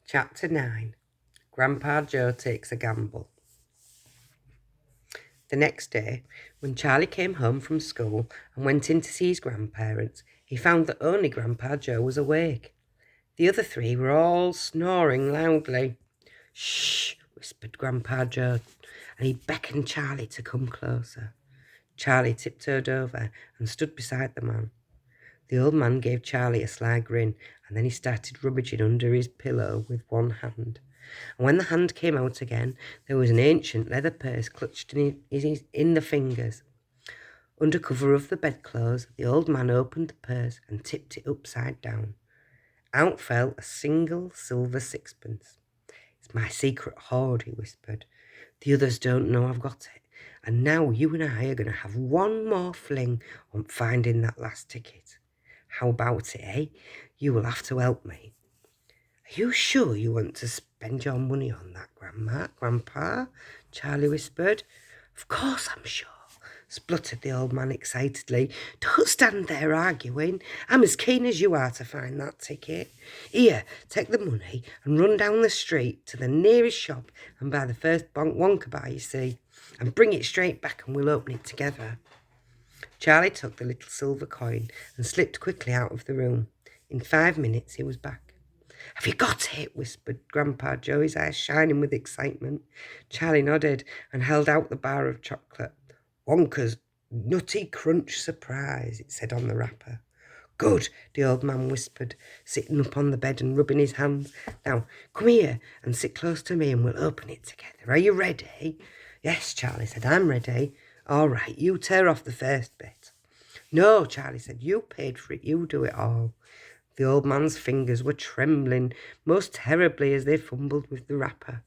Chapter 9. Grandpa Joe Takes a Gamble. The next day, when Charlie came home from school and went in to see his grandparents, he found that only Grandpa Joe was awake. The other three were all snoring loudly. "Shh," whispered Grandpa Joe, and he beckoned Charlie to come closer. Charlie tiptoed over and stood beside the man. The old man gave Charlie a sly grin, and then he started rummaging under his pillow with one hand. And when the hand came out again, there was an ancient leather purse clutched in the fingers. Under cover of the bedclothes, the old man opened the purse and tipped it upside down. Out fell a single silver sixpence. "It's my secret hoard," he whispered. "The others don't know I've got it. And now you and I are going to have one more fling on finding that last ticket. How about it, eh? You will have to help me." "Are you sure you want to spend your money on that, Grandpa?" Charlie whispered. "Of course I'm sure," spluttered the old man excitedly. "Don't stand there arguing. I'm as keen as you are to find that ticket. Here, take the money and run down the street to the nearest shop and buy the first Wonka bar you see, and bring it straight back and we'll open it together." Charlie took the little silver coin and slipped quickly out of the room. In 5 minutes he was back. "Have you got it?" whispered Grandpa Joe, his eyes shining with excitement. Charlie nodded and held out the bar of chocolate. "Wonka's Nutty Crunch Surprise," it said on the wrapper. "Good," the old man whispered, sitting up on the bed and rubbing his hands. "Now, come here and sit close to me and we'll open it together. Are you ready?" "Yes," Charlie said, "I'm ready." "All right, you tear off the first bit." "No," Charlie said, "you paid for it, you do it all." The old man's fingers were trembling most terribly as they fumbled with the wrapper.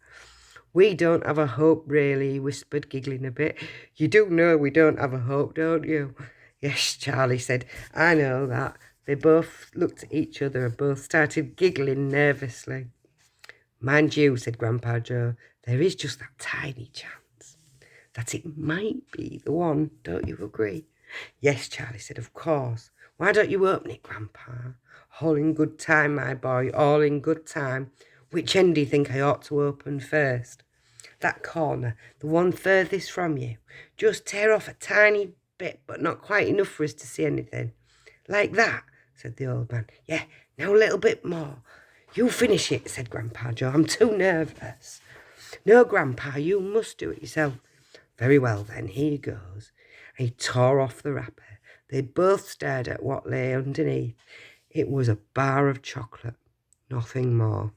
"We don't have a hope, really," he whispered, giggling a bit. "You do know we don't have a hope, don't you?" "Yes," Charlie said, "I know that." They both looked at each other and both started giggling nervously. "Mind you," said Grandpa Joe, "there is just that tiny chance that it might be the one. Don't you agree?" "Yes," Charlie said, "of course. Why don't you open it, Grandpa?" "All in good time, my boy, all in good time. Which end do you think I ought to open first?" "That corner, the one furthest from you. Just tear off a tiny bit, but not quite enough for us to see anything." "Like that?" said the old man. "Yeah, now a little bit more." "You finish it," said Grandpa Joe. "I'm too nervous." "No, Grandpa, you must do it yourself." "Very well, then, here goes." And he tore off the wrapper. They both stared at what lay underneath. It was a bar of chocolate, nothing more.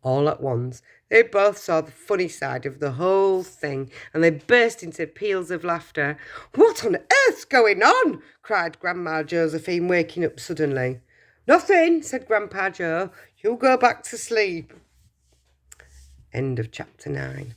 All at once, they both saw the funny side of the whole thing, and they burst into peals of laughter. "What on earth's going on?" cried Grandma Josephine, waking up suddenly. "Nothing," said Grandpa Joe. "You go back to sleep." End of chapter 9.